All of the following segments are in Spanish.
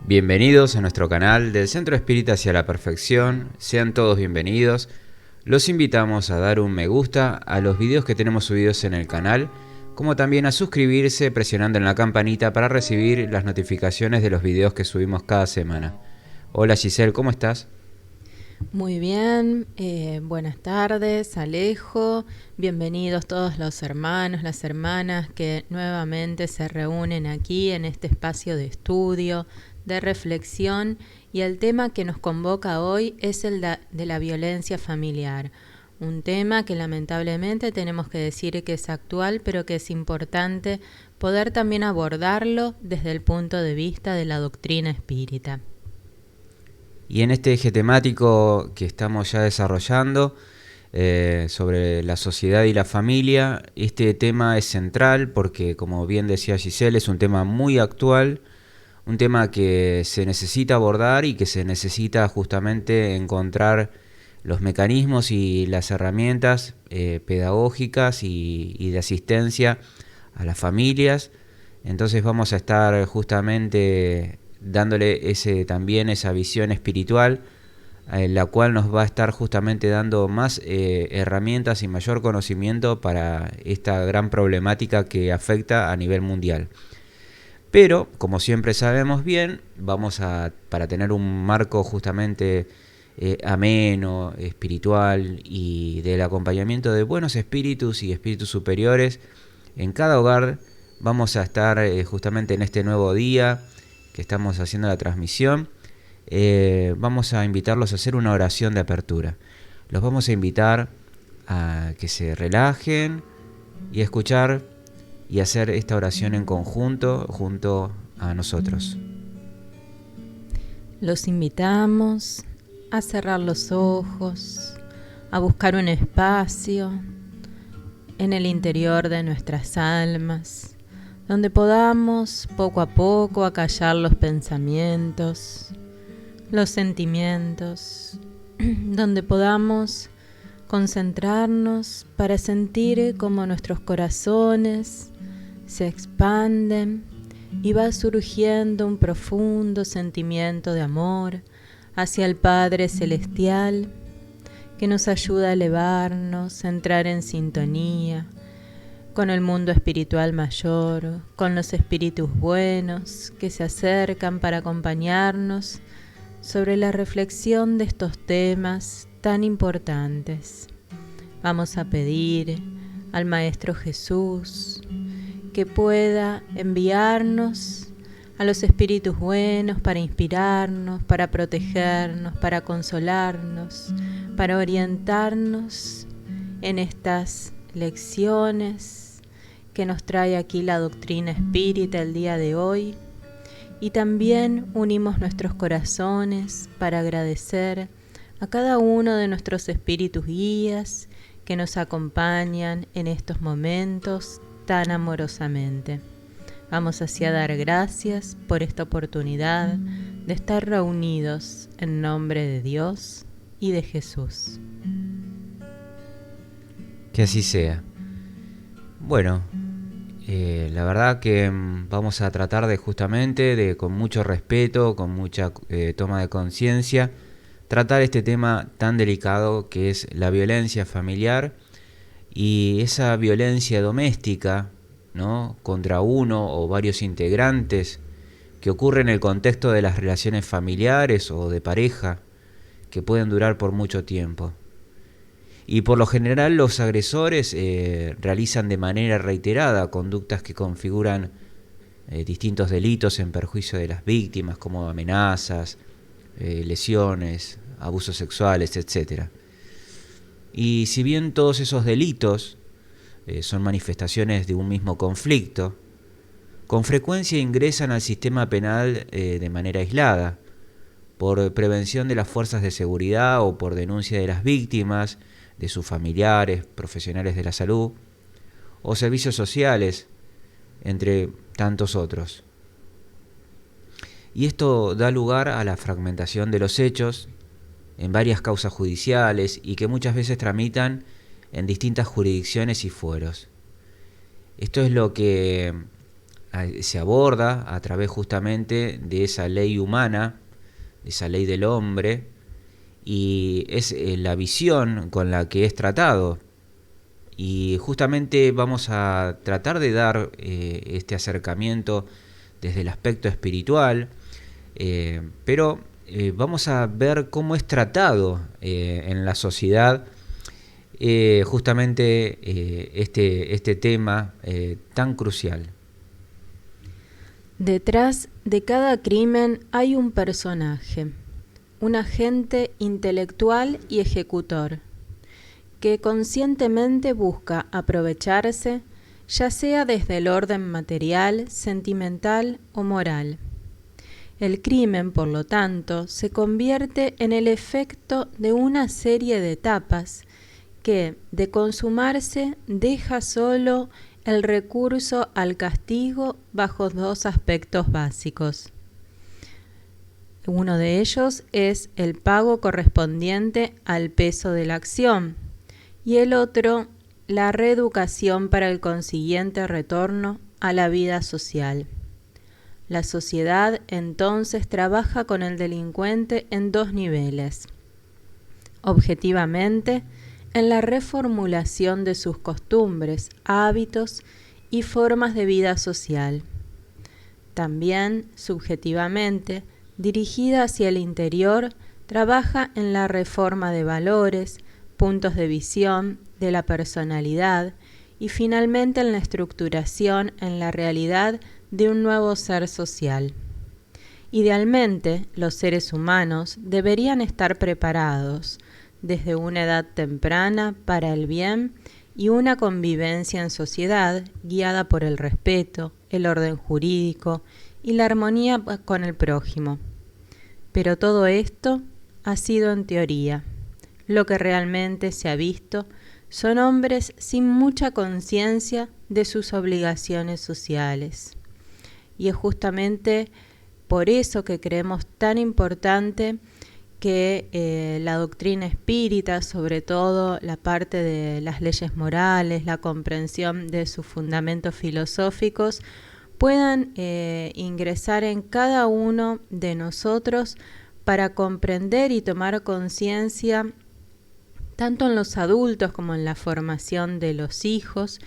Bienvenidos a nuestro canal del Centro Espírita hacia la Perfección. Sean todos bienvenidos. Los invitamos a dar un me gusta a los videos que tenemos subidos en el canal, como también a suscribirse presionando en la campanita para recibir las notificaciones de los videos que subimos cada semana. Hola Giselle, ¿cómo estás? Muy bien, buenas tardes, Alejo. Bienvenidos todos los hermanos, las hermanas que nuevamente se reúnen aquí en este espacio de estudio, de reflexión, y el tema que nos convoca hoy es el de la violencia familiar. Un tema que lamentablemente tenemos que decir que es actual, pero que es importante poder también abordarlo desde el punto de vista de la doctrina espírita. Y en este eje temático que estamos ya desarrollando sobre la sociedad y la familia, este tema es central porque, como bien decía Giselle, es un tema muy actual, un tema que se necesita abordar y que se necesita justamente encontrar los mecanismos y las herramientas pedagógicas y de asistencia a las familias. Entonces vamos a estar justamente dándole también esa visión espiritual, la cual nos va a estar justamente dando más herramientas y mayor conocimiento para esta gran problemática que afecta a nivel mundial. Pero, como siempre sabemos bien, para tener un marco justamente ameno, espiritual y del acompañamiento de buenos espíritus y espíritus superiores, en cada hogar vamos a estar justamente en este nuevo día que estamos haciendo la transmisión, vamos a invitarlos a hacer una oración de apertura. Los vamos a invitar a que se relajen y a escuchar y hacer esta oración en conjunto junto a nosotros. Los invitamos a cerrar los ojos, a buscar un espacio en el interior de nuestras almas, donde podamos poco a poco acallar los pensamientos, los sentimientos, donde podamos concentrarnos para sentir cómo nuestros corazones se expanden y va surgiendo un profundo sentimiento de amor hacia el Padre Celestial que nos ayuda a elevarnos, a entrar en sintonía con el mundo espiritual mayor, con los espíritus buenos que se acercan para acompañarnos sobre la reflexión de estos temas tan importantes. Vamos a pedir al Maestro Jesús que pueda enviarnos a los espíritus buenos para inspirarnos, para protegernos, para consolarnos, para orientarnos en estas lecciones que nos trae aquí la doctrina espírita el día de hoy. Y también unimos nuestros corazones para agradecer a cada uno de nuestros espíritus guías que nos acompañan en estos momentos tan amorosamente. Vamos así a dar gracias por esta oportunidad de estar reunidos en nombre de Dios y de Jesús. Que así sea. Bueno, la verdad que vamos a tratar de justamente, con mucho respeto, con mucha toma de conciencia, tratar este tema tan delicado que es la violencia familiar y esa violencia doméstica, ¿no?, contra uno o varios integrantes que ocurre en el contexto de las relaciones familiares o de pareja que pueden durar por mucho tiempo. Y por lo general los agresores realizan de manera reiterada conductas que configuran distintos delitos en perjuicio de las víctimas, como amenazas, lesiones, abusos sexuales, etc. Y si bien todos esos delitos son manifestaciones de un mismo conflicto, con frecuencia ingresan al sistema penal de manera aislada, por prevención de las fuerzas de seguridad o por denuncia de las víctimas, de sus familiares, profesionales de la salud o servicios sociales, entre tantos otros. Y esto da lugar a la fragmentación de los hechos en varias causas judiciales y que muchas veces tramitan en distintas jurisdicciones y fueros. Esto es lo que se aborda a través justamente de esa ley humana, de esa ley del hombre, y es la visión con la que es tratado. Y justamente vamos a tratar de dar este acercamiento desde el aspecto espiritual, pero vamos a ver cómo es tratado en la sociedad justamente este tema tan crucial. Detrás de cada crimen hay un personaje, un agente intelectual y ejecutor, que conscientemente busca aprovecharse, ya sea desde el orden material, sentimental o moral. El crimen, por lo tanto, se convierte en el efecto de una serie de etapas que, de consumarse, deja solo el recurso al castigo bajo dos aspectos básicos. Uno de ellos es el pago correspondiente al peso de la acción y el otro, la reeducación para el consiguiente retorno a la vida social. La sociedad entonces trabaja con el delincuente en dos niveles. Objetivamente, en la reformulación de sus costumbres, hábitos y formas de vida social. También, subjetivamente, dirigida hacia el interior, trabaja en la reforma de valores, puntos de visión, de la personalidad y finalmente en la estructuración en la realidad de un nuevo ser social. Idealmente, los seres humanos deberían estar preparados desde una edad temprana para el bien y una convivencia en sociedad guiada por el respeto, el orden jurídico y la armonía con el prójimo. Pero todo esto ha sido en teoría. Lo que realmente se ha visto son hombres sin mucha conciencia de sus obligaciones sociales. Y es justamente por eso que creemos tan importante que la doctrina espírita, sobre todo la parte de las leyes morales, la comprensión de sus fundamentos filosóficos, puedan ingresar en cada uno de nosotros para comprender y tomar conciencia tanto en los adultos como en la formación de los hijos,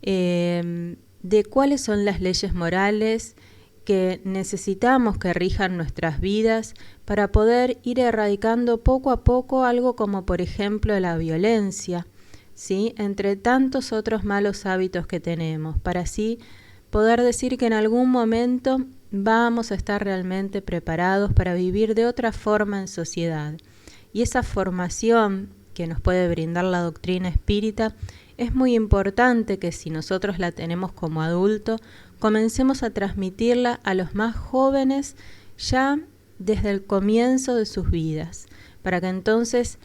de cuáles son las leyes morales que necesitamos que rijan nuestras vidas para poder ir erradicando poco a poco algo como por ejemplo la violencia, ¿sí? Entre tantos otros malos hábitos que tenemos, para así poder decir que en algún momento vamos a estar realmente preparados para vivir de otra forma en sociedad. Y esa formación que nos puede brindar la doctrina espírita es muy importante que si nosotros la tenemos como adulto, comencemos a transmitirla a los más jóvenes ya desde el comienzo de sus vidas, para que entonces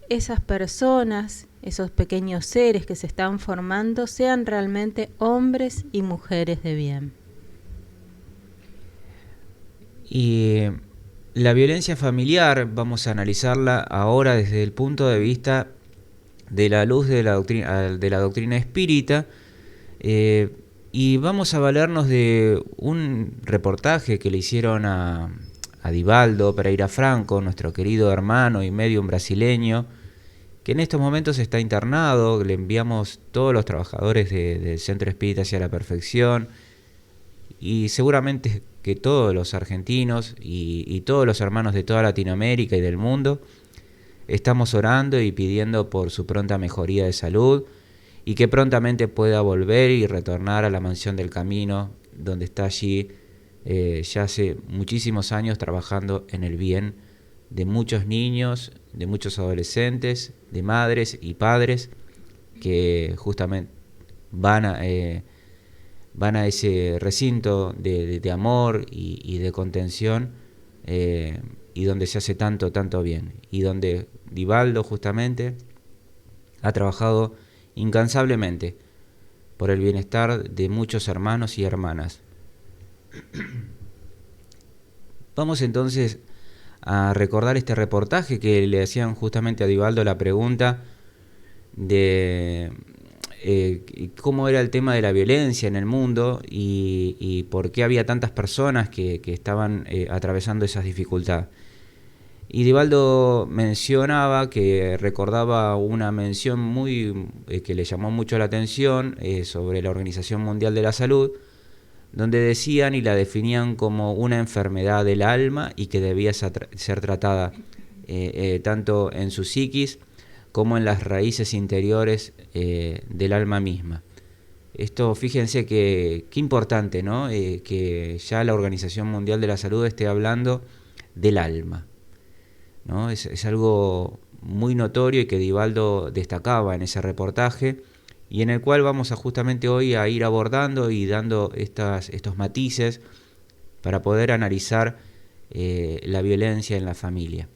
esas personas, esos pequeños seres que se están formando, sean realmente hombres y mujeres de bien. Y la violencia familiar vamos a analizarla ahora desde el punto de vista de la luz de la doctrina espírita, y vamos a valernos de un reportaje que le hicieron a Divaldo Pereira Franco, nuestro querido hermano y medium brasileño, que en estos momentos está internado. Le enviamos todos los trabajadores del Centro Espírita hacia la Perfección, y seguramente que todos los argentinos y todos los hermanos de toda Latinoamérica y del mundo estamos orando y pidiendo por su pronta mejoría de salud y que prontamente pueda volver y retornar a la mansión del camino, donde está allí ya hace muchísimos años trabajando en el bien de muchos niños, de muchos adolescentes, de madres y padres que justamente van a ese recinto de amor y de contención, y donde se hace tanto bien, y donde Divaldo justamente ha trabajado incansablemente por el bienestar de muchos hermanos y hermanas. Vamos entonces a recordar este reportaje que le hacían justamente a Divaldo la pregunta de cómo era el tema de la violencia en el mundo y por qué había tantas personas que estaban atravesando esas dificultades. Y Divaldo mencionaba que recordaba una mención que le llamó mucho la atención sobre la Organización Mundial de la Salud, donde decían y la definían como una enfermedad del alma y que debía ser tratada tanto en su psiquis como en las raíces interiores del alma misma. Esto, fíjense qué importante, ¿no? Que ya la Organización Mundial de la Salud esté hablando del alma, ¿no? Es algo muy notorio y que Divaldo destacaba en ese reportaje, y en el cual vamos justamente hoy a ir abordando y dando estos matices para poder analizar la violencia en la familia.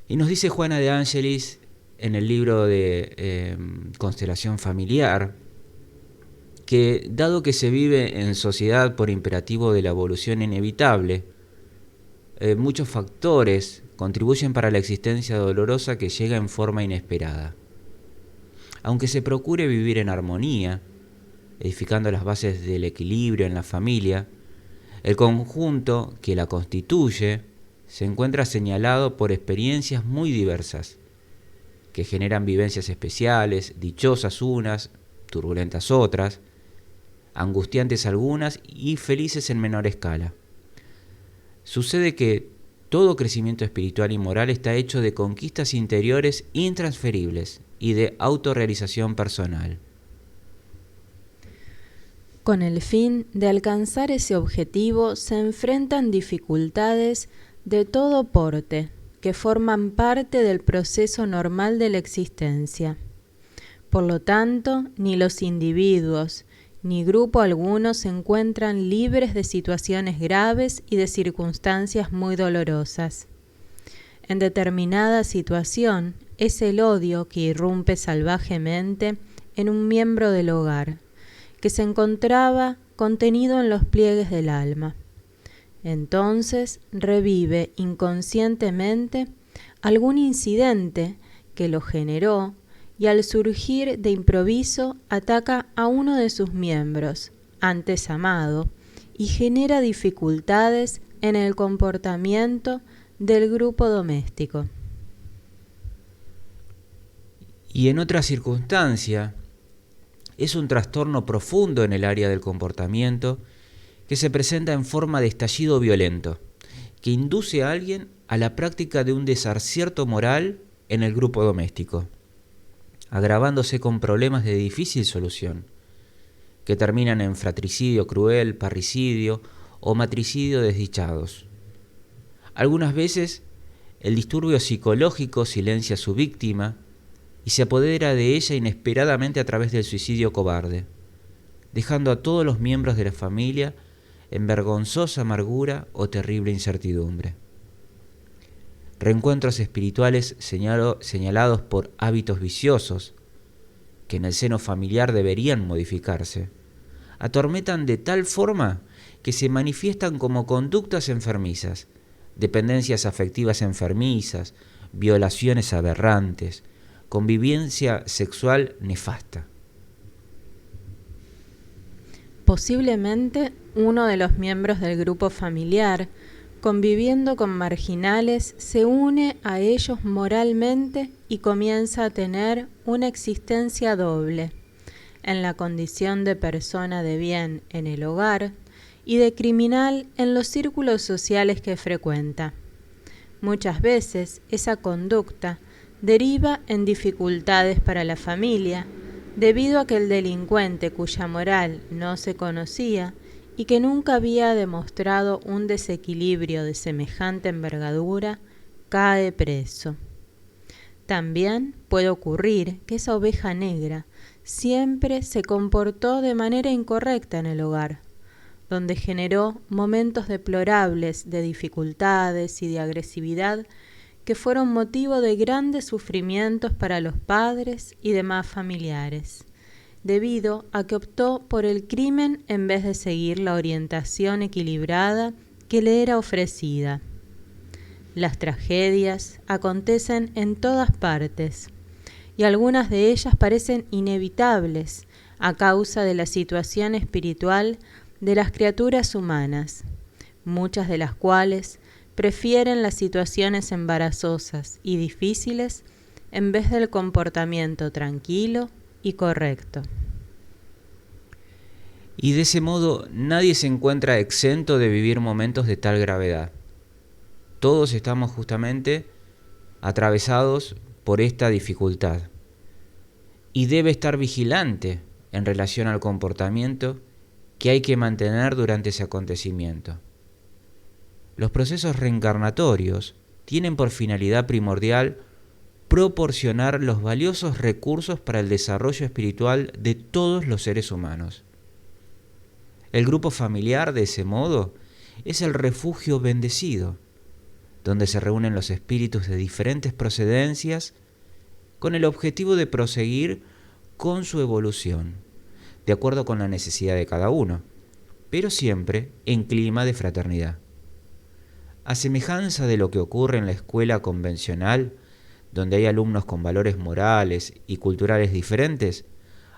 Y nos dice Juana de Ángelis en el libro de Constelación Familiar que, dado que se vive en sociedad por imperativo de la evolución inevitable, muchos factores contribuyen para la existencia dolorosa que llega en forma inesperada. Aunque se procure vivir en armonía, edificando las bases del equilibrio en la familia, el conjunto que la constituye se encuentra señalado por experiencias muy diversas, que generan vivencias especiales, dichosas unas, turbulentas otras, angustiantes algunas y felices en menor escala. Sucede que todo crecimiento espiritual y moral está hecho de conquistas interiores intransferibles y de autorrealización personal. Con el fin de alcanzar ese objetivo se enfrentan dificultades de todo porte que forman parte del proceso normal de la existencia. Por lo tanto, ni los individuos ni grupo alguno se encuentran libres de situaciones graves y de circunstancias muy dolorosas. En determinada situación es el odio que irrumpe salvajemente en un miembro del hogar, que se encontraba contenido en los pliegues del alma. Entonces revive inconscientemente algún incidente que lo generó y al surgir de improviso ataca a uno de sus miembros, antes amado, y genera dificultades en el comportamiento del grupo doméstico. Y en otra circunstancia, es un trastorno profundo en el área del comportamiento que se presenta en forma de estallido violento, que induce a alguien a la práctica de un desacierto moral en el grupo doméstico, agravándose con problemas de difícil solución, que terminan en fratricidio cruel, parricidio o matricidio desdichados. Algunas veces, el disturbio psicológico silencia a su víctima y se apodera de ella inesperadamente a través del suicidio cobarde, dejando a todos los miembros de la familia en vergonzosa amargura o terrible incertidumbre. Reencuentros espirituales señalados por hábitos viciosos, que en el seno familiar deberían modificarse, atormentan de tal forma que se manifiestan como conductas enfermizas, dependencias afectivas enfermizas, violaciones aberrantes, convivencia sexual nefasta. Posiblemente uno de los miembros del grupo familiar, conviviendo con marginales, se une a ellos moralmente y comienza a tener una existencia doble, en la condición de persona de bien en el hogar y de criminal en los círculos sociales que frecuenta. Muchas veces esa conducta deriva en dificultades para la familia, debido a que el delincuente cuya moral no se conocía y que nunca había demostrado un desequilibrio de semejante envergadura, cae preso. También puede ocurrir que esa oveja negra siempre se comportó de manera incorrecta en el hogar, donde generó momentos deplorables de dificultades y de agresividad que fueron motivo de grandes sufrimientos para los padres y demás familiares, debido a que optó por el crimen en vez de seguir la orientación equilibrada que le era ofrecida. Las tragedias acontecen en todas partes, y algunas de ellas parecen inevitables a causa de la situación espiritual de las criaturas humanas, muchas de las cuales prefieren las situaciones embarazosas y difíciles en vez del comportamiento tranquilo y correcto. Y de ese modo nadie se encuentra exento de vivir momentos de tal gravedad. Todos estamos justamente atravesados por esta dificultad. Y debe estar vigilante en relación al comportamiento que hay que mantener durante ese acontecimiento. Los procesos reencarnatorios tienen por finalidad primordial proporcionar los valiosos recursos para el desarrollo espiritual de todos los seres humanos. El grupo familiar, de ese modo, es el refugio bendecido, donde se reúnen los espíritus de diferentes procedencias con el objetivo de proseguir con su evolución, de acuerdo con la necesidad de cada uno, pero siempre en clima de fraternidad. A semejanza de lo que ocurre en la escuela convencional, donde hay alumnos con valores morales y culturales diferentes,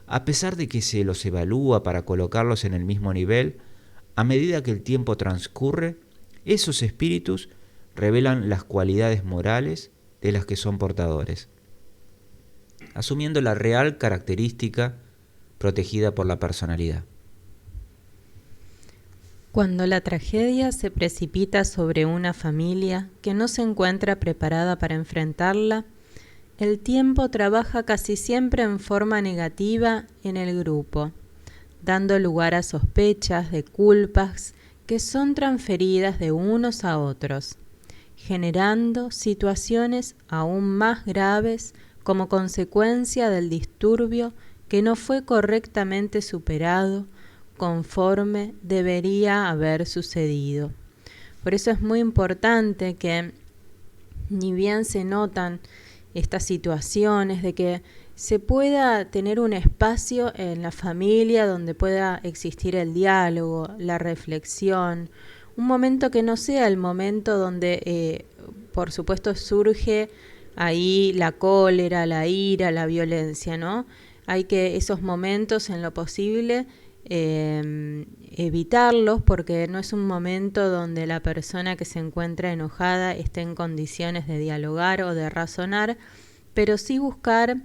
a pesar de que se los evalúa para colocarlos en el mismo nivel, a medida que el tiempo transcurre, esos espíritus revelan las cualidades morales de las que son portadores, asumiendo la real característica protegida por la personalidad. Cuando la tragedia se precipita sobre una familia que no se encuentra preparada para enfrentarla, el tiempo trabaja casi siempre en forma negativa en el grupo, dando lugar a sospechas de culpas que son transferidas de unos a otros, generando situaciones aún más graves como consecuencia del disturbio que no fue correctamente superado conforme debería haber sucedido. Por eso es muy importante que, ni bien se notan estas situaciones, de que se pueda tener un espacio en la familia donde pueda existir el diálogo, la reflexión, un momento que no sea el momento donde, por supuesto, surge ahí la cólera, la ira, la violencia, ¿no? Hay que esos momentos, en lo posible, evitarlos, porque no es un momento donde la persona que se encuentra enojada esté en condiciones de dialogar o de razonar, pero sí buscar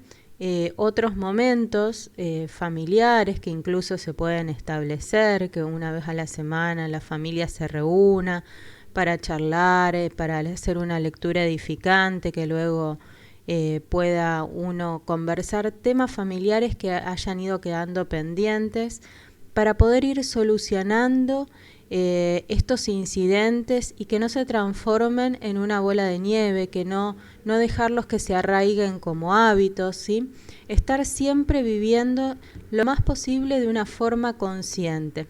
otros momentos familiares que incluso se pueden establecer, que una vez a la semana la familia se reúna para charlar, para hacer una lectura edificante, que luego pueda uno conversar temas familiares que hayan ido quedando pendientes, para poder ir solucionando estos incidentes y que no se transformen en una bola de nieve, que no dejarlos que se arraiguen como hábitos, ¿sí? Estar siempre viviendo lo más posible de una forma consciente.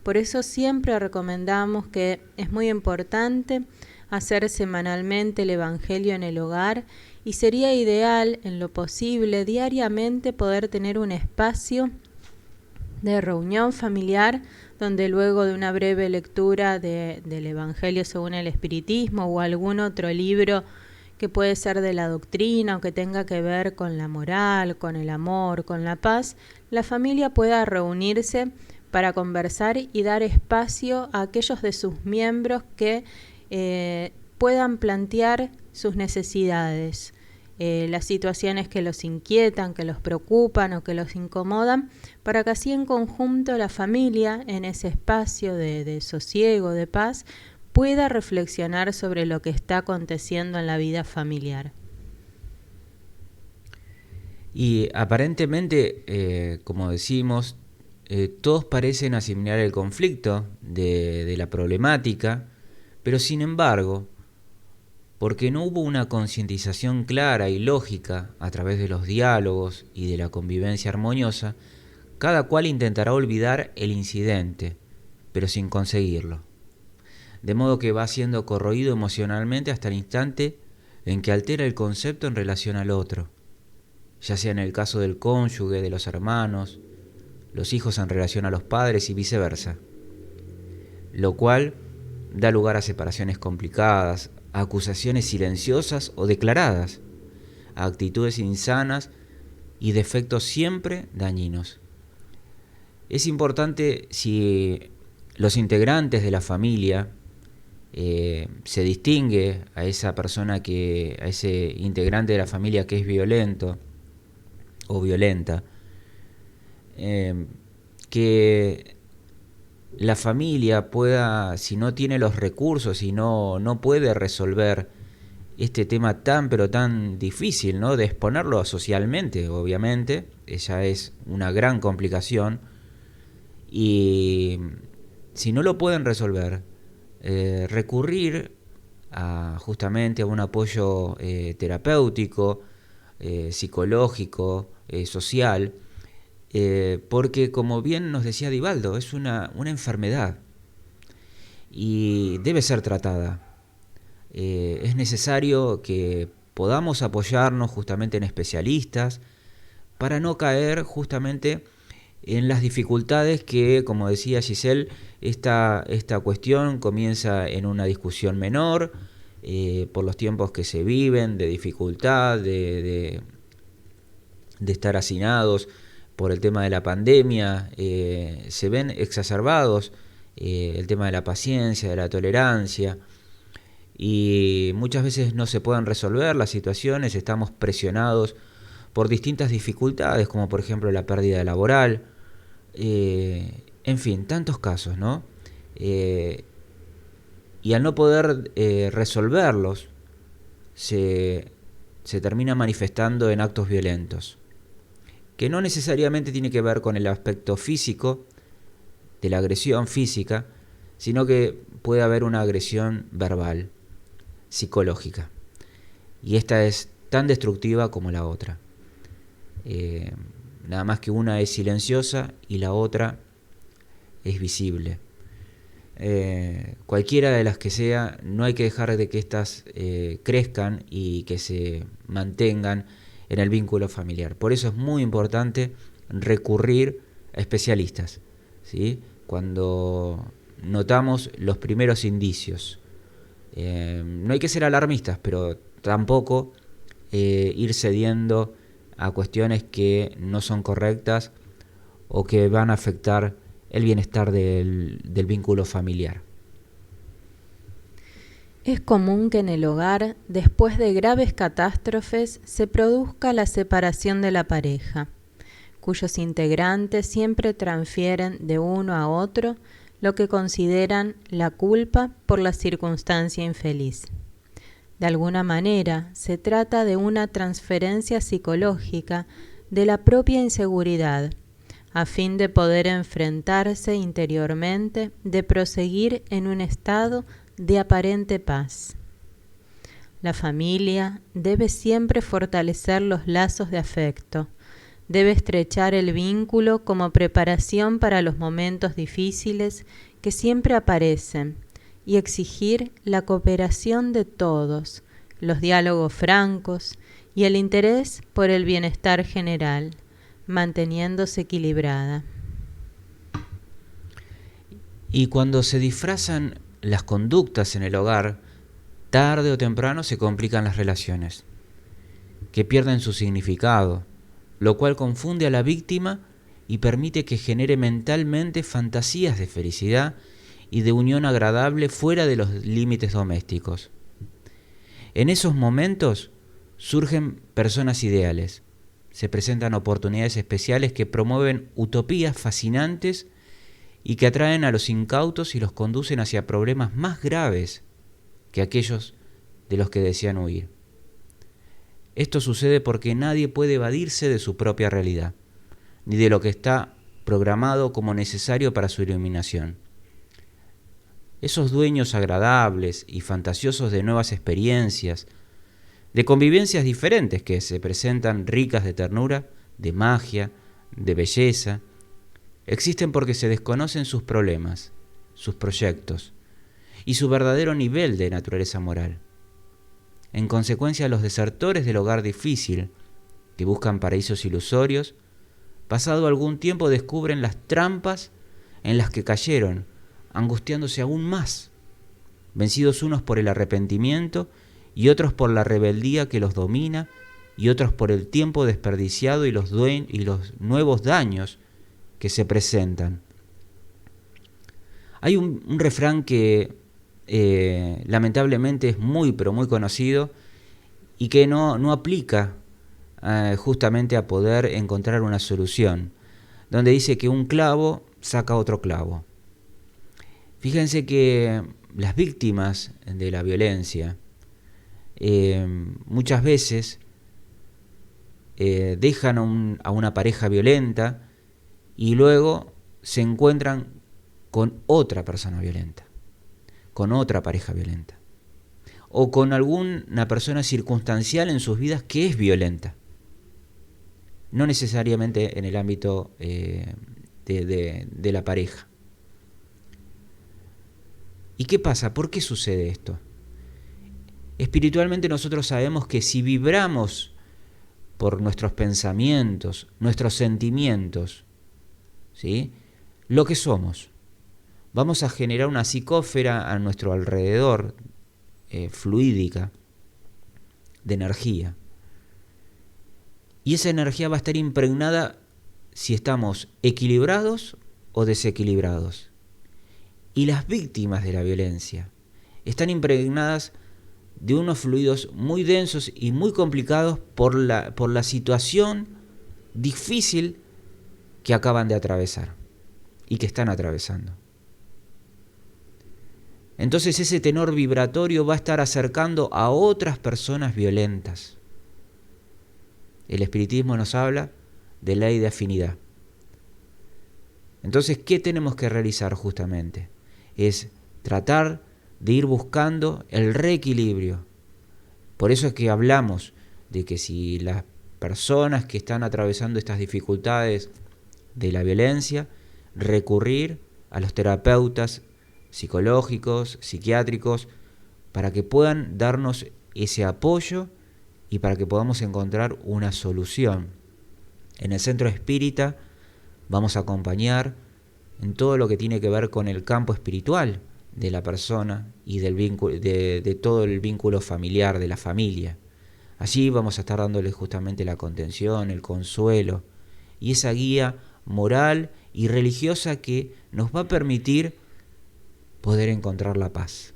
Por eso siempre recomendamos que es muy importante hacer semanalmente el Evangelio en el hogar, y sería ideal, en lo posible, diariamente poder tener un espacio de reunión familiar, donde luego de una breve lectura del Evangelio según el Espiritismo o algún otro libro que puede ser de la doctrina o que tenga que ver con la moral, con el amor, con la paz, la familia pueda reunirse para conversar y dar espacio a aquellos de sus miembros que puedan plantear sus necesidades, las situaciones que los inquietan, que los preocupan o que los incomodan, para que así en conjunto la familia, en ese espacio de sosiego, de paz, pueda reflexionar sobre lo que está aconteciendo en la vida familiar. Y aparentemente, como decimos, todos parecen asimilar el conflicto de la problemática, pero sin embargo, porque no hubo una concientización clara y lógica a través de los diálogos y de la convivencia armoniosa, cada cual intentará olvidar el incidente, pero sin conseguirlo. De modo que va siendo corroído emocionalmente hasta el instante en que altera el concepto en relación al otro, ya sea en el caso del cónyuge, de los hermanos, los hijos en relación a los padres y viceversa, lo cual da lugar a separaciones complicadas, a acusaciones silenciosas o declaradas, a actitudes insanas y de efectos siempre dañinos. Es importante, si los integrantes de la familia se distingue a esa persona a ese integrante de la familia que es violento o violenta, que la familia pueda, si no tiene los recursos y no puede resolver este tema tan pero tan difícil, ¿no?, de exponerlo socialmente, obviamente, ella es una gran complicación, y si no lo pueden resolver, recurrir justamente a un apoyo terapéutico, psicológico, social, porque, como bien nos decía Divaldo, es una enfermedad y debe ser tratada. Es necesario que podamos apoyarnos justamente en especialistas para no caer justamente en las dificultades que, como decía Giselle, esta cuestión comienza en una discusión menor, por los tiempos que se viven, de dificultad, de estar hacinados por el tema de la pandemia, se ven exacerbados el tema de la paciencia, de la tolerancia, y muchas veces no se pueden resolver las situaciones, estamos presionados por distintas dificultades, como por ejemplo la pérdida laboral, en fin, tantos casos, ¿no? Y al no poder resolverlos, se termina manifestando en actos violentos, que no necesariamente tiene que ver con el aspecto físico, de la agresión física, sino que puede haber una agresión verbal, psicológica. Y esta es tan destructiva como la otra. Nada más que una es silenciosa y la otra es visible. Cualquiera de las que sea, no hay que dejar de que éstas crezcan y que se mantengan en el vínculo familiar. Por eso es muy importante recurrir a especialistas, ¿sí?, cuando notamos los primeros indicios. No hay que ser alarmistas, pero tampoco ir cediendo a cuestiones que no son correctas o que van a afectar el bienestar del vínculo familiar. Es común que en el hogar, después de graves catástrofes, se produzca la separación de la pareja, cuyos integrantes siempre transfieren de uno a otro lo que consideran la culpa por la circunstancia infeliz. De alguna manera, se trata de una transferencia psicológica de la propia inseguridad, a fin de poder enfrentarse interiormente, de proseguir en un estado de aparente paz. La familia debe siempre fortalecer los lazos de afecto, debe estrechar el vínculo como preparación para los momentos difíciles que siempre aparecen y exigir la cooperación de todos, los diálogos francos y el interés por el bienestar general, manteniéndose equilibrada. Y cuando se disfrazan las conductas en el hogar, tarde o temprano se complican las relaciones, que pierden su significado, lo cual confunde a la víctima y permite que genere mentalmente fantasías de felicidad y de unión agradable fuera de los límites domésticos. En esos momentos surgen personas ideales, se presentan oportunidades especiales que promueven utopías fascinantes y que atraen a los incautos y los conducen hacia problemas más graves que aquellos de los que desean huir. Esto sucede porque nadie puede evadirse de su propia realidad, ni de lo que está programado como necesario para su iluminación. Esos dueños agradables y fantasiosos de nuevas experiencias, de convivencias diferentes que se presentan ricas de ternura, de magia, de belleza, existen porque se desconocen sus problemas, sus proyectos y su verdadero nivel de naturaleza moral. En consecuencia, los desertores del hogar difícil, que buscan paraísos ilusorios, pasado algún tiempo descubren las trampas en las que cayeron, angustiándose aún más, vencidos unos por el arrepentimiento y otros por la rebeldía que los domina y otros por el tiempo desperdiciado y los nuevos daños que se presentan. Hay un refrán que lamentablemente es muy, pero muy conocido y que no aplica justamente a poder encontrar una solución, donde dice que un clavo saca otro clavo. Fíjense que las víctimas de la violencia muchas veces dejan a una pareja violenta y luego se encuentran con otra persona violenta, con otra pareja violenta, o con alguna persona circunstancial en sus vidas que es violenta. No necesariamente en el ámbito de la pareja. ¿Y qué pasa? ¿Por qué sucede esto? Espiritualmente nosotros sabemos que si vibramos por nuestros pensamientos, nuestros sentimientos, ¿sí?, lo que somos, vamos a generar una psicósfera a nuestro alrededor, fluídica, de energía. Y esa energía va a estar impregnada si estamos equilibrados o desequilibrados. Y las víctimas de la violencia están impregnadas de unos fluidos muy densos y muy complicados por la situación difícil que acaban de atravesar y que están atravesando. Entonces ese tenor vibratorio va a estar acercando a otras personas violentas. El espiritismo nos habla de ley de afinidad. Entonces, ¿qué tenemos que realizar justamente? Es tratar de ir buscando el reequilibrio. Por eso es que hablamos de que si las personas que están atravesando estas dificultades de la violencia, recurrir a los terapeutas psicológicos, psiquiátricos, para que puedan darnos ese apoyo y para que podamos encontrar una solución. En el centro espírita vamos a acompañar en todo lo que tiene que ver con el campo espiritual de la persona y del vínculo, de todo el vínculo familiar, de la familia. Allí vamos a estar dándole justamente la contención, el consuelo y esa guía moral y religiosa que nos va a permitir poder encontrar la paz.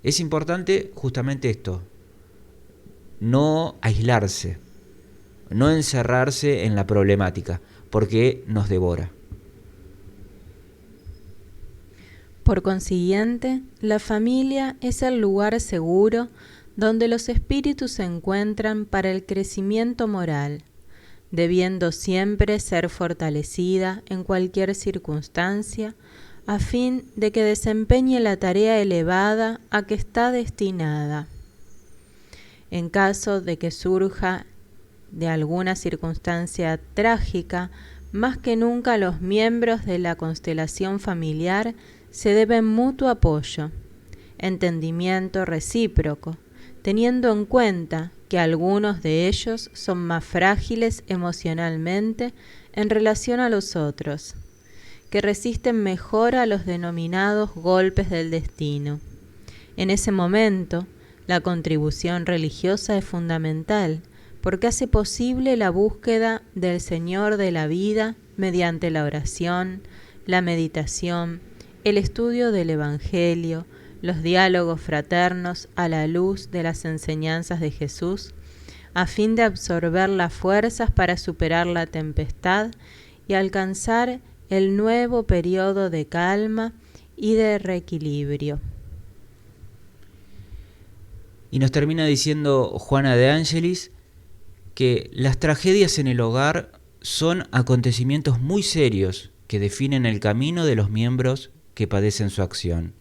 Es importante justamente esto, no aislarse, no encerrarse en la problemática, porque nos devora. Por consiguiente, la familia es el lugar seguro donde los espíritus se encuentran para el crecimiento moral, debiendo siempre ser fortalecida en cualquier circunstancia, a fin de que desempeñe la tarea elevada a que está destinada. En caso de que surja de alguna circunstancia trágica, más que nunca los miembros de la constelación familiar se deben mutuo apoyo, entendimiento recíproco, teniendo en cuenta que algunos de ellos son más frágiles emocionalmente en relación a los otros, que resisten mejor a los denominados golpes del destino. En ese momento, la contribución religiosa es fundamental, porque hace posible la búsqueda del Señor de la vida mediante la oración, la meditación, el estudio del Evangelio, los diálogos fraternos a la luz de las enseñanzas de Jesús, a fin de absorber las fuerzas para superar la tempestad y alcanzar el nuevo periodo de calma y de reequilibrio. Y nos termina diciendo Juana de Ángelis que las tragedias en el hogar son acontecimientos muy serios que definen el camino de los miembros que padecen su acción.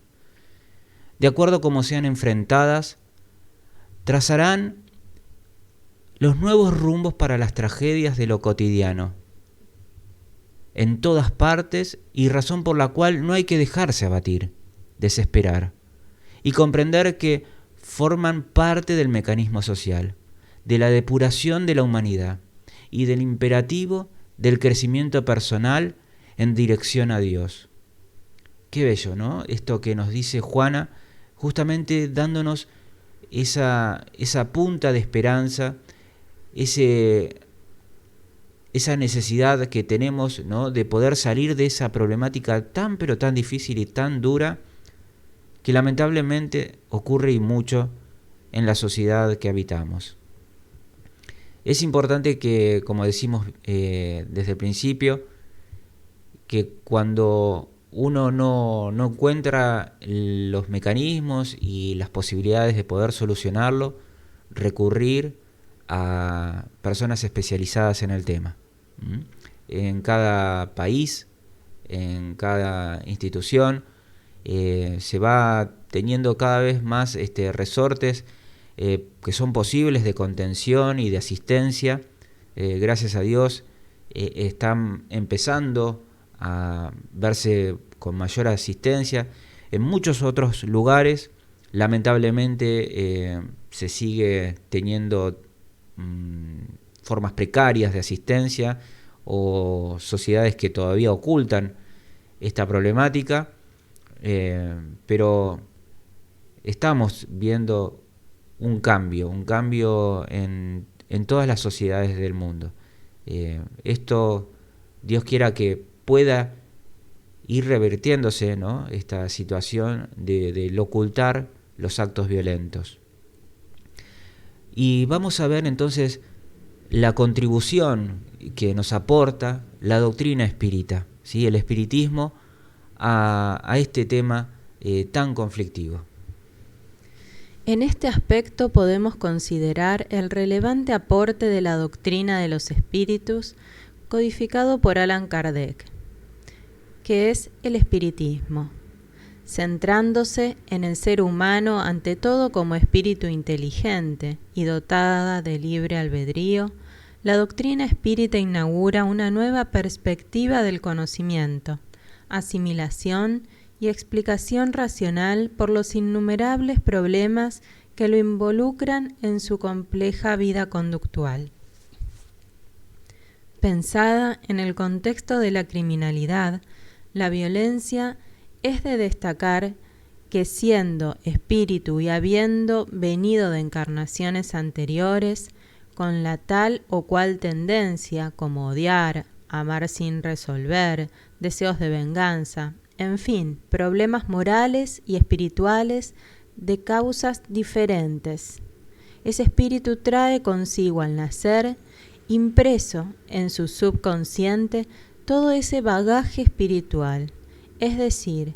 De acuerdo a cómo sean enfrentadas, trazarán los nuevos rumbos para las tragedias de lo cotidiano, en todas partes, y razón por la cual no hay que dejarse abatir, desesperar, y comprender que forman parte del mecanismo social, de la depuración de la humanidad y del imperativo del crecimiento personal en dirección a Dios. Qué bello, ¿no? Esto que nos dice Juana, justamente dándonos esa punta de esperanza esa necesidad que tenemos, ¿no?, de poder salir de esa problemática tan pero tan difícil y tan dura que lamentablemente ocurre y mucho en la sociedad que habitamos. Es importante que, como decimos desde el principio, que cuando uno no encuentra los mecanismos y las posibilidades de poder solucionarlo, recurrir a personas especializadas en el tema. En cada país, en cada institución, se va teniendo cada vez más resortes que son posibles de contención y de asistencia. Gracias a Dios están empezando a verse con mayor asistencia. En muchos otros lugares, lamentablemente, se sigue teniendo formas precarias de asistencia o sociedades que todavía ocultan esta problemática, pero estamos viendo un cambio en todas las sociedades del mundo. Esto, Dios quiera que pueda ir revirtiéndose, ¿no?, esta situación de ocultar los actos violentos. Y vamos a ver entonces la contribución que nos aporta la doctrina espírita, ¿sí?, el espiritismo a este tema tan conflictivo. En este aspecto podemos considerar el relevante aporte de la doctrina de los espíritus codificado por Allan Kardec, que es el espiritismo, centrándose en el ser humano ante todo como espíritu inteligente y dotada de libre albedrío. La doctrina espírita inaugura una nueva perspectiva del conocimiento, asimilación y explicación racional por los innumerables problemas que lo involucran en su compleja vida conductual. Pensada en el contexto de la criminalidad, la violencia, es de destacar que siendo espíritu y habiendo venido de encarnaciones anteriores, con la tal o cual tendencia como odiar, amar sin resolver, deseos de venganza, en fin, problemas morales y espirituales de causas diferentes. Ese espíritu trae consigo al nacer, impreso en su subconsciente, todo ese bagaje espiritual, es decir,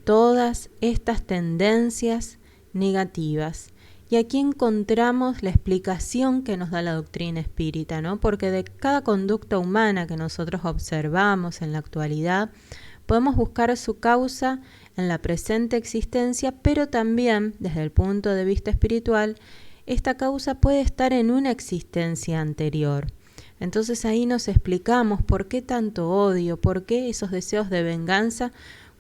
todas estas tendencias negativas. Y aquí encontramos la explicación que nos da la doctrina espírita, ¿no? Porque de cada conducta humana que nosotros observamos en la actualidad, podemos buscar su causa en la presente existencia, pero también, desde el punto de vista espiritual, esta causa puede estar en una existencia anterior. Entonces ahí nos explicamos por qué tanto odio, por qué esos deseos de venganza,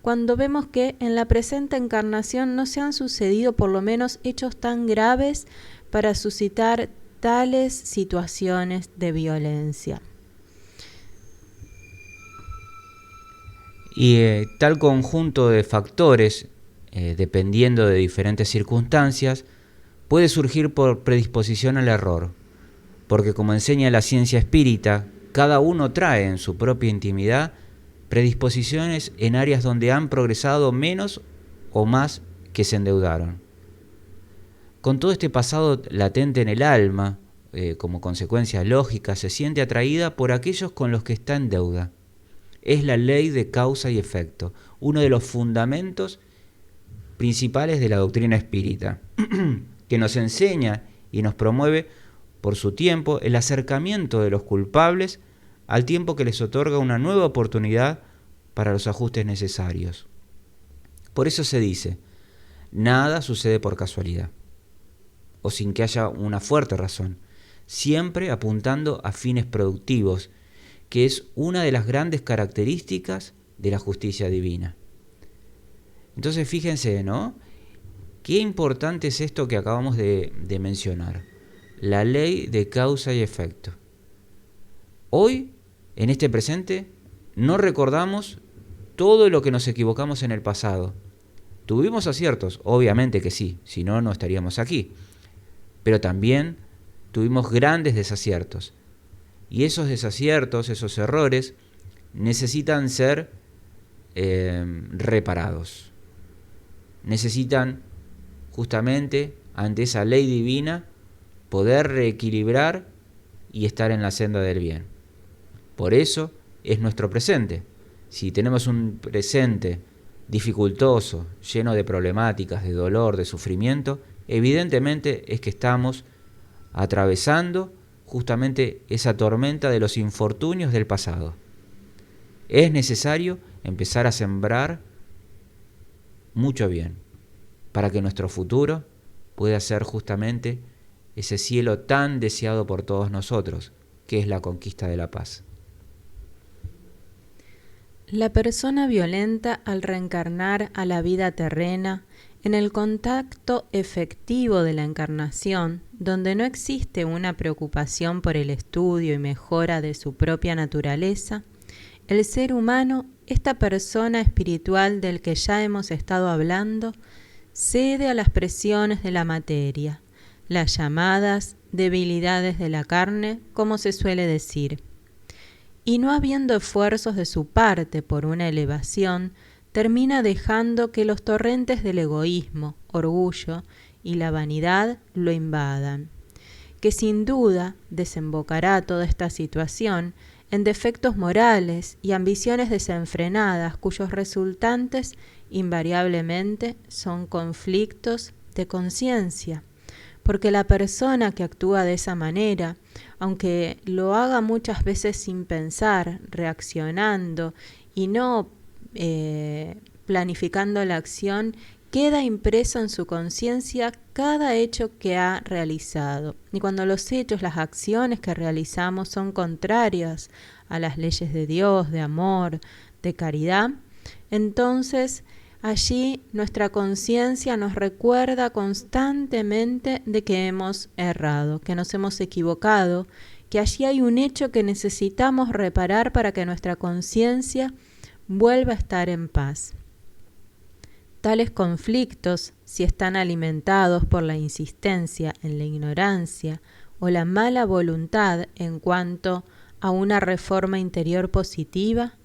cuando vemos que en la presente encarnación no se han sucedido por lo menos hechos tan graves para suscitar tales situaciones de violencia. Y tal conjunto de factores, dependiendo de diferentes circunstancias, puede surgir por predisposición al error, porque como enseña la ciencia espírita, cada uno trae en su propia intimidad predisposiciones en áreas donde han progresado menos o más que se endeudaron. Con todo este pasado latente en el alma, como consecuencia lógica, se siente atraída por aquellos con los que está en deuda. Es la ley de causa y efecto, uno de los fundamentos principales de la doctrina espírita, que nos enseña y nos promueve por su tiempo el acercamiento de los culpables al tiempo que les otorga una nueva oportunidad para los ajustes necesarios. Por eso se dice, nada sucede por casualidad, o sin que haya una fuerte razón, siempre apuntando a fines productivos, que es una de las grandes características de la justicia divina. Entonces fíjense, ¿no? Qué importante es esto que acabamos de mencionar, la ley de causa y efecto. Hoy, en este presente, no recordamos todo lo que nos equivocamos en el pasado. ¿Tuvimos aciertos? Obviamente que sí, si no, no estaríamos aquí. Pero también tuvimos grandes desaciertos. Y esos desaciertos, esos errores, necesitan ser reparados. Necesitan justamente, ante esa ley divina, poder reequilibrar y estar en la senda del bien. Por eso es nuestro presente. Si tenemos un presente dificultoso, lleno de problemáticas, de dolor, de sufrimiento, evidentemente es que estamos atravesando justamente esa tormenta de los infortunios del pasado. Es necesario empezar a sembrar mucho bien para que nuestro futuro pueda ser justamente ese cielo tan deseado por todos nosotros, que es la conquista de la paz. La persona violenta, al reencarnar a la vida terrena, en el contacto efectivo de la encarnación, donde no existe una preocupación por el estudio y mejora de su propia naturaleza, el ser humano, esta persona espiritual del que ya hemos estado hablando, cede a las presiones de la materia, las llamadas debilidades de la carne, como se suele decir. Y no habiendo esfuerzos de su parte por una elevación, termina dejando que los torrentes del egoísmo, orgullo y la vanidad lo invadan, que sin duda desembocará toda esta situación en defectos morales y ambiciones desenfrenadas cuyos resultantes invariablemente son conflictos de conciencia, porque la persona que actúa de esa manera, aunque lo haga muchas veces sin pensar, reaccionando y no planificando la acción, queda impreso en su conciencia cada hecho que ha realizado. Y cuando los hechos, las acciones que realizamos son contrarias a las leyes de Dios, de amor, de caridad, entonces allí nuestra conciencia nos recuerda constantemente de que hemos errado, que nos hemos equivocado, que allí hay un hecho que necesitamos reparar para que nuestra conciencia vuelva a estar en paz. Tales conflictos, si están alimentados por la insistencia en la ignorancia o la mala voluntad en cuanto a una reforma interior positiva,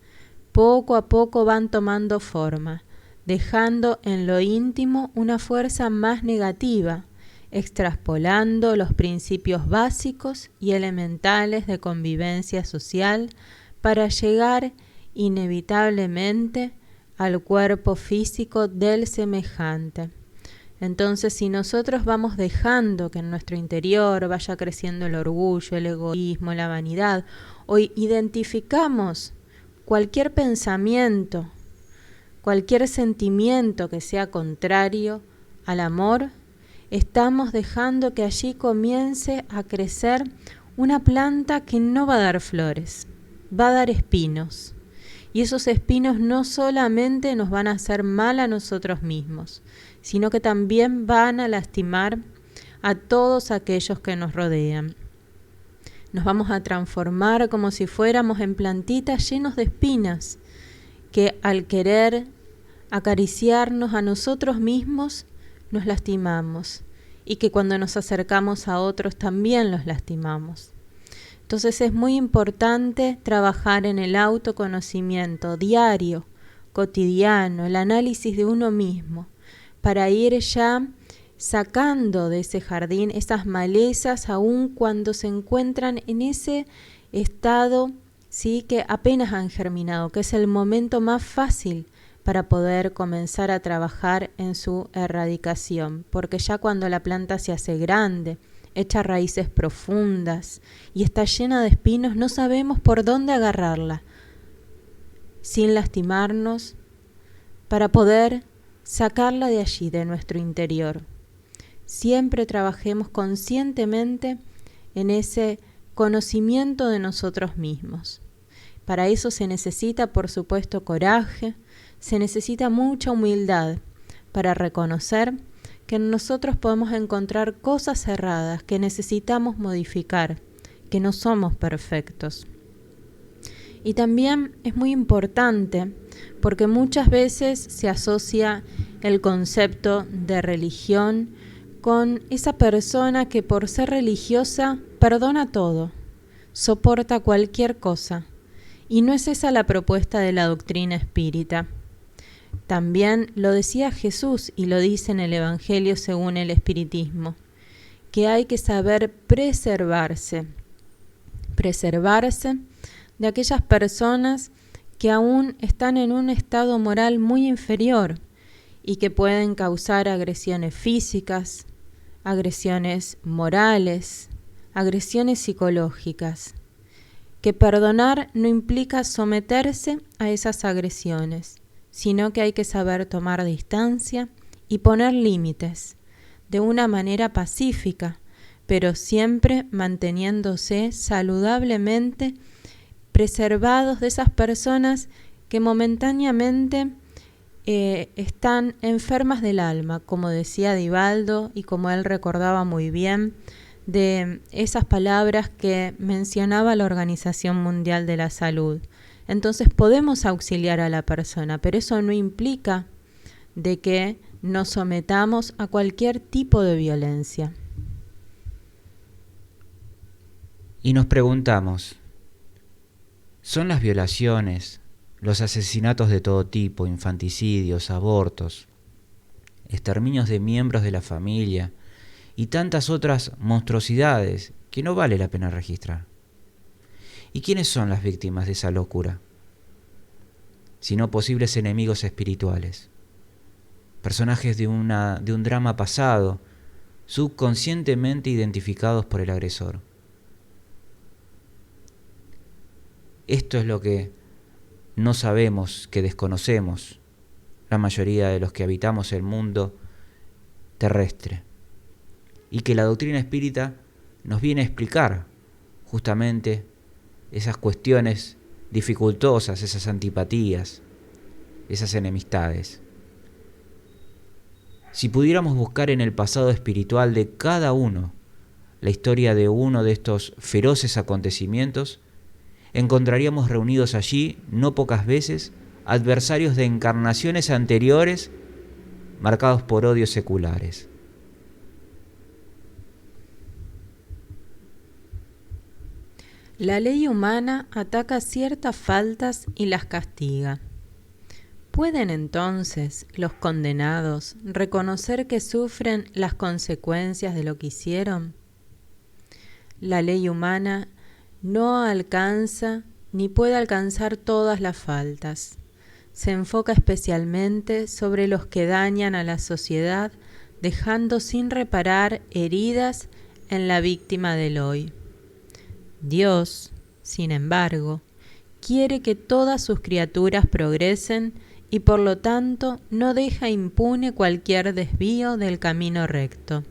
poco a poco van tomando forma, dejando en lo íntimo una fuerza más negativa, extraspolando los principios básicos y elementales de convivencia social para llegar inevitablemente al cuerpo físico del semejante. Entonces, si nosotros vamos dejando que en nuestro interior vaya creciendo el orgullo, el egoísmo, la vanidad, o identificamos cualquier pensamiento, cualquier sentimiento que sea contrario al amor, estamos dejando que allí comience a crecer una planta que no va a dar flores, va a dar espinos. Y esos espinos no solamente nos van a hacer mal a nosotros mismos, sino que también van a lastimar a todos aquellos que nos rodean. Nos vamos a transformar como si fuéramos en plantitas llenos de espinas, que al querer acariciarnos a nosotros mismos, nos lastimamos, y que cuando nos acercamos a otros también los lastimamos. Entonces es muy importante trabajar en el autoconocimiento diario, cotidiano, el análisis de uno mismo, para ir ya sacando de ese jardín esas malezas aun cuando se encuentran en ese estado, ¿sí?, que apenas han germinado, que es el momento más fácil para poder comenzar a trabajar en su erradicación, porque ya cuando la planta se hace grande, echa raíces profundas y está llena de espinos, no sabemos por dónde agarrarla sin lastimarnos para poder sacarla de allí, de nuestro interior. Siempre trabajemos conscientemente en ese conocimiento de nosotros mismos. Para eso se necesita, por supuesto, coraje, se necesita mucha humildad para reconocer que en nosotros podemos encontrar cosas erradas que necesitamos modificar, que no somos perfectos. Y también es muy importante porque muchas veces se asocia el concepto de religión con esa persona que por ser religiosa perdona todo, soporta cualquier cosa. Y no es esa la propuesta de la doctrina espírita. También lo decía Jesús y lo dice en el Evangelio según el Espiritismo, que hay que saber preservarse de aquellas personas que aún están en un estado moral muy inferior y que pueden causar agresiones físicas, agresiones morales, agresiones psicológicas. Que perdonar no implica someterse a esas agresiones, sino que hay que saber tomar distancia y poner límites de una manera pacífica, pero siempre manteniéndose saludablemente preservados de esas personas que momentáneamente están enfermas del alma, como decía Divaldo y como él recordaba muy bien de esas palabras que mencionaba la Organización Mundial de la Salud. Entonces podemos auxiliar a la persona, pero eso no implica de que nos sometamos a cualquier tipo de violencia. Y nos preguntamos, ¿son las violaciones, los asesinatos de todo tipo, infanticidios, abortos, exterminios de miembros de la familia y tantas otras monstruosidades que no vale la pena registrar? ¿Y quiénes son las víctimas de esa locura? Sino posibles enemigos espirituales, personajes de un drama pasado, subconscientemente identificados por el agresor. Esto es lo que no sabemos, que desconocemos la mayoría de los que habitamos el mundo terrestre, y que la doctrina espírita nos viene a explicar justamente esas cuestiones dificultosas, esas antipatías, esas enemistades. Si pudiéramos buscar en el pasado espiritual de cada uno la historia de uno de estos feroces acontecimientos, encontraríamos reunidos allí, no pocas veces, adversarios de encarnaciones anteriores marcados por odios seculares. La ley humana ataca ciertas faltas y las castiga. ¿Pueden entonces los condenados reconocer que sufren las consecuencias de lo que hicieron? La ley humana no alcanza ni puede alcanzar todas las faltas. Se enfoca especialmente sobre los que dañan a la sociedad, dejando sin reparar heridas en la víctima del hoy. Dios, sin embargo, quiere que todas sus criaturas progresen y por lo tanto no deja impune cualquier desvío del camino recto.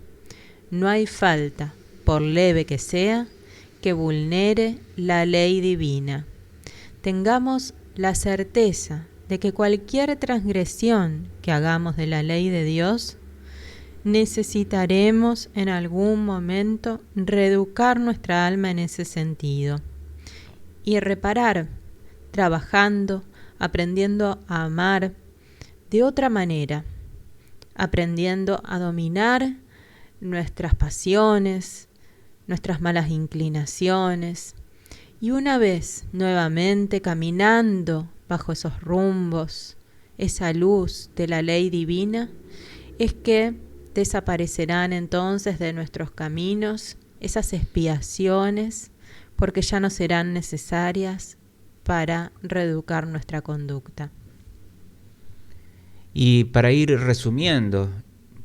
No hay falta, por leve que sea, que vulnere la ley divina. Tengamos la certeza de que cualquier transgresión que hagamos de la ley de Dios, necesitaremos en algún momento reeducar nuestra alma en ese sentido y reparar, trabajando, aprendiendo a amar de otra manera, aprendiendo a dominar nuestras pasiones, nuestras malas inclinaciones, y una vez nuevamente caminando bajo esos rumbos, esa luz de la ley divina, es que desaparecerán entonces de nuestros caminos esas expiaciones, porque ya no serán necesarias para reeducar nuestra conducta. Y para ir resumiendo,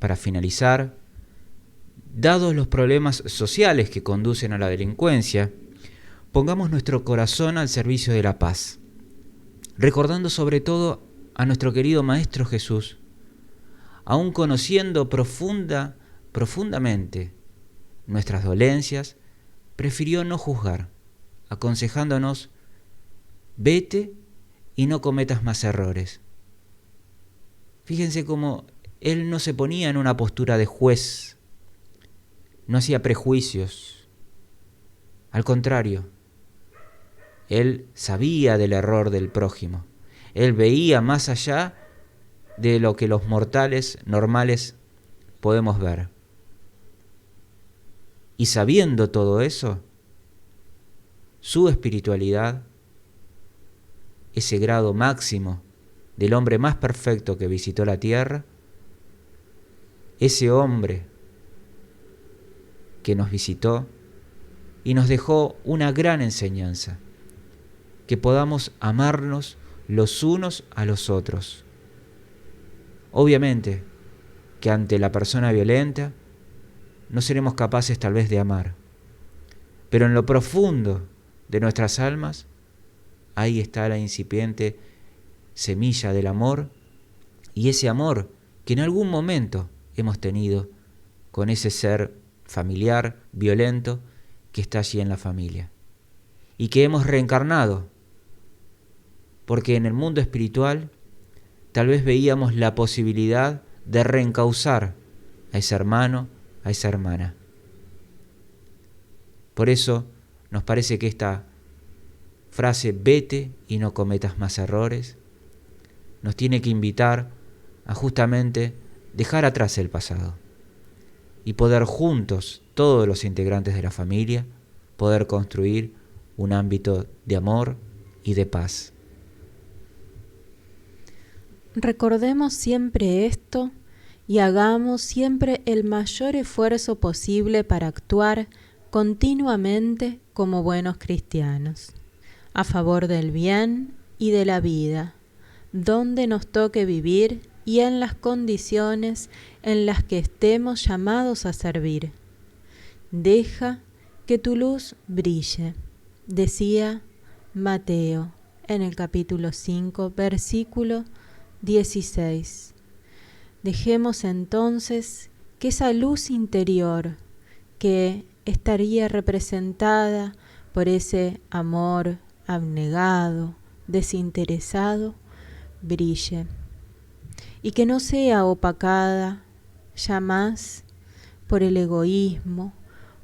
para finalizar, dados los problemas sociales que conducen a la delincuencia, pongamos nuestro corazón al servicio de la paz, recordando sobre todo a nuestro querido Maestro Jesús, aún conociendo profundamente nuestras dolencias, prefirió no juzgar, aconsejándonos: vete y no cometas más errores. Fíjense cómo él no se ponía en una postura de juez, no hacía prejuicios. Al contrario, él sabía del error del prójimo. Él veía más allá de lo que los mortales normales podemos ver. Y sabiendo todo eso, su espiritualidad, ese grado máximo del hombre más perfecto que visitó la tierra, ese hombre que nos visitó y nos dejó una gran enseñanza, que podamos amarnos los unos a los otros. Obviamente que ante la persona violenta no seremos capaces tal vez de amar, pero en lo profundo de nuestras almas, ahí está la incipiente semilla del amor, y ese amor que en algún momento hemos tenido con ese ser familiar, violento, que está allí en la familia, y que hemos reencarnado, porque en el mundo espiritual tal vez veíamos la posibilidad de reencauzar a ese hermano, a esa hermana. Por eso nos parece que esta frase, vete y no cometas más errores, nos tiene que invitar a justamente dejar atrás el pasado y poder juntos, todos los integrantes de la familia, poder construir un ámbito de amor y de paz. Recordemos siempre esto y hagamos siempre el mayor esfuerzo posible para actuar continuamente como buenos cristianos, a favor del bien y de la vida, donde nos toque vivir y en las condiciones en las que estemos llamados a servir. Deja que tu luz brille, decía Mateo en el capítulo 5, versículo 16. Dejemos entonces que esa luz interior, que estaría representada por ese amor abnegado, desinteresado, brille, y que no sea opacada ya más por el egoísmo,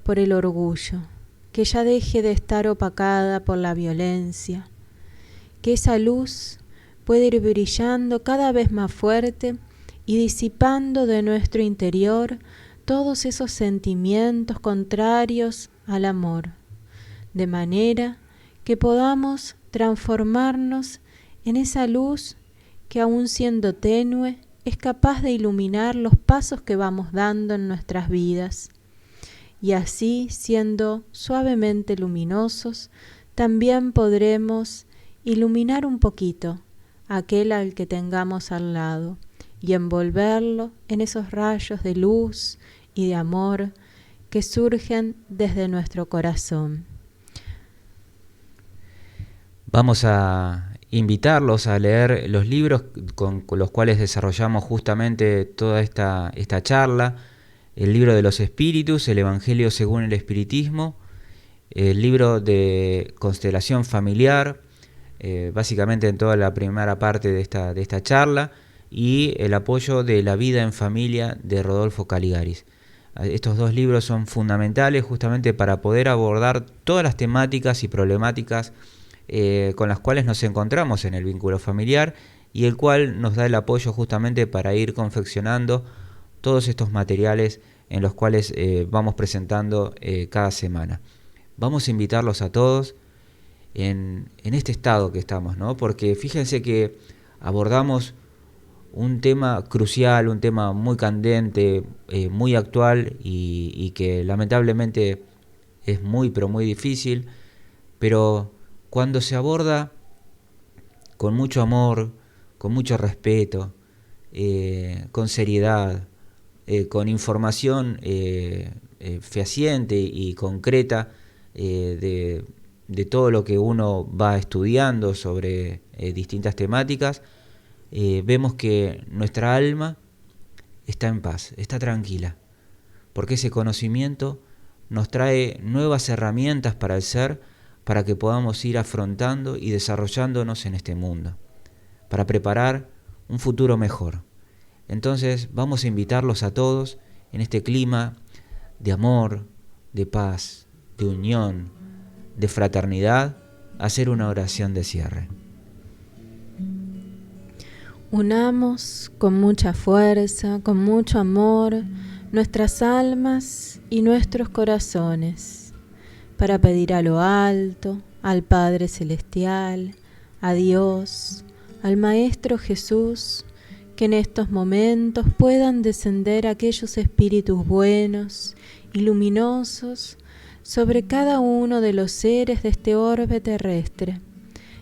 por el orgullo, que ya deje de estar opacada por la violencia, que esa luz pueda ir brillando cada vez más fuerte y disipando de nuestro interior todos esos sentimientos contrarios al amor, de manera que podamos transformarnos en esa luz que, aun siendo tenue, es capaz de iluminar los pasos que vamos dando en nuestras vidas. Y así, siendo suavemente luminosos, también podremos iluminar un poquito a aquel al que tengamos al lado y envolverlo en esos rayos de luz y de amor que surgen desde nuestro corazón. Vamos a invitarlos a leer los libros con los cuales desarrollamos justamente toda esta charla: el libro de los espíritus, el Evangelio según el Espiritismo, el libro de constelación familiar, básicamente en toda la primera parte de esta charla, y el apoyo de la vida en familia de Rodolfo Caligaris. Estos dos libros son fundamentales justamente para poder abordar todas las temáticas y problemáticas con las cuales nos encontramos en el vínculo familiar, y el cual nos da el apoyo justamente para ir confeccionando todos estos materiales en los cuales vamos presentando cada semana. Vamos a invitarlos a todos en este estado que estamos, ¿no? Porque fíjense que abordamos un tema crucial, un tema muy candente, muy actual, y que lamentablemente es muy, pero muy difícil, pero cuando se aborda con mucho amor, con mucho respeto, con seriedad, con información fehaciente y concreta de todo lo que uno va estudiando sobre distintas temáticas, vemos que nuestra alma está en paz, está tranquila, porque ese conocimiento nos trae nuevas herramientas para el ser, para que podamos ir afrontando y desarrollándonos en este mundo, para preparar un futuro mejor. Entonces vamos a invitarlos a todos en este clima de amor, de paz, de unión, de fraternidad, a hacer una oración de cierre. Unamos con mucha fuerza, con mucho amor, nuestras almas y nuestros corazones para pedir a lo alto, al Padre Celestial, a Dios, al Maestro Jesús, que en estos momentos puedan descender aquellos espíritus buenos y luminosos sobre cada uno de los seres de este orbe terrestre,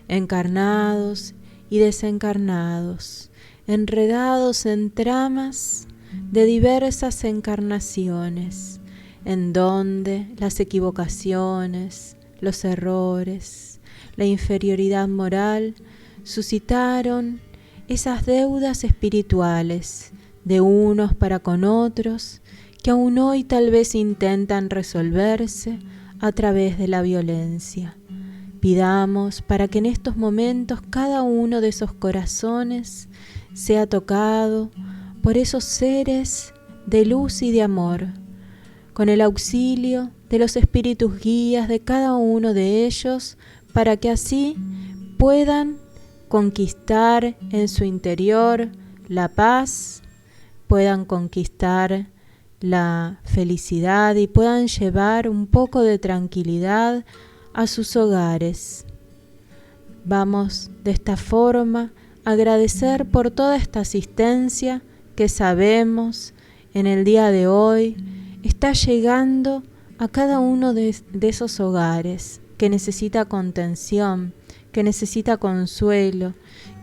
encarnados y desencarnados, enredados en tramas de diversas encarnaciones, en donde las equivocaciones, los errores, la inferioridad moral suscitaron esas deudas espirituales de unos para con otros que aún hoy tal vez intentan resolverse a través de la violencia. Pidamos para que en estos momentos cada uno de esos corazones sea tocado por esos seres de luz y de amor, con el auxilio de los espíritus guías de cada uno de ellos, para que así puedan conquistar en su interior la paz, puedan conquistar la felicidad y puedan llevar un poco de tranquilidad a sus hogares. Vamos de esta forma a agradecer por toda esta asistencia que sabemos en el día de hoy está llegando a cada uno de esos hogares que necesita contención, que necesita consuelo,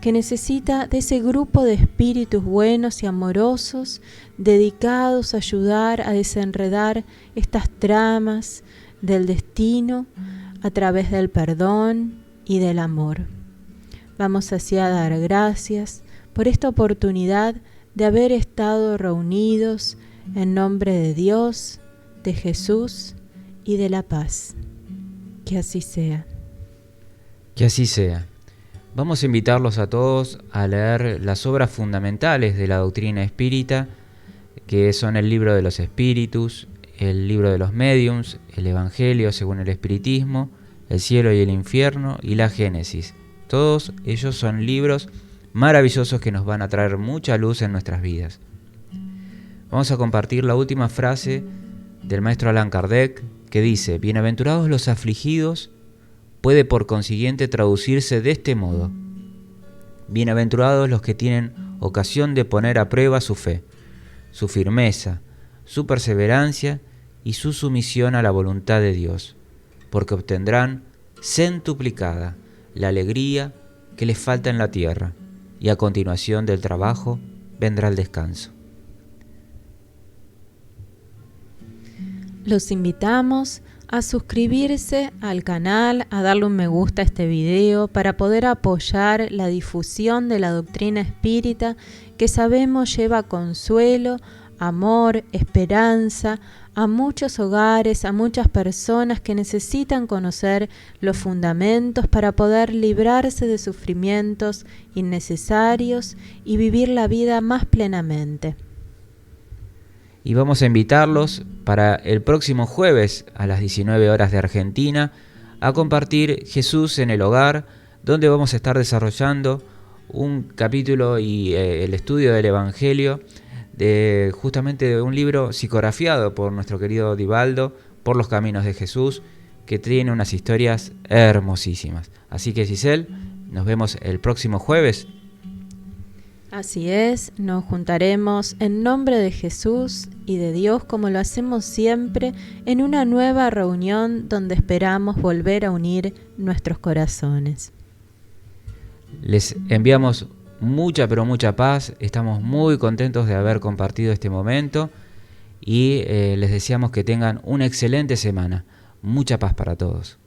que necesita de ese grupo de espíritus buenos y amorosos dedicados a ayudar a desenredar estas tramas del destino a través del perdón y del amor. Vamos así a dar gracias por esta oportunidad de haber estado reunidos en nombre de Dios, de Jesús y de la paz. Que así sea. Que así sea. Vamos a invitarlos a todos a leer las obras fundamentales de la doctrina espírita, que son el Libro de los Espíritus, el Libro de los Médiuns, el Evangelio según el Espiritismo, el Cielo y el Infierno y la Génesis. Todos ellos son libros maravillosos que nos van a traer mucha luz en nuestras vidas. Vamos a compartir la última frase del maestro Allan Kardec, que dice: bienaventurados los afligidos, puede por consiguiente traducirse de este modo: bienaventurados los que tienen ocasión de poner a prueba su fe, su firmeza, su perseverancia y su sumisión a la voluntad de Dios, porque obtendrán centuplicada la alegría que les falta en la tierra, y a continuación del trabajo vendrá el descanso. Los invitamos a suscribirse al canal, a darle un me gusta a este video para poder apoyar la difusión de la doctrina espírita, que sabemos lleva consuelo, amor, esperanza a muchos hogares, a muchas personas que necesitan conocer los fundamentos para poder librarse de sufrimientos innecesarios y vivir la vida más plenamente. Y vamos a invitarlos para el próximo jueves a las 19 horas de Argentina a compartir Jesús en el Hogar, donde vamos a estar desarrollando un capítulo y el estudio del Evangelio justamente de un libro psicografiado por nuestro querido Divaldo, Por los Caminos de Jesús, que tiene unas historias hermosísimas. Así que, Giselle, nos vemos el próximo jueves. Así es, nos juntaremos en nombre de Jesús y de Dios, como lo hacemos siempre, en una nueva reunión donde esperamos volver a unir nuestros corazones. Les enviamos mucha, pero mucha paz. Estamos muy contentos de haber compartido este momento y les deseamos que tengan una excelente semana. Mucha paz para todos.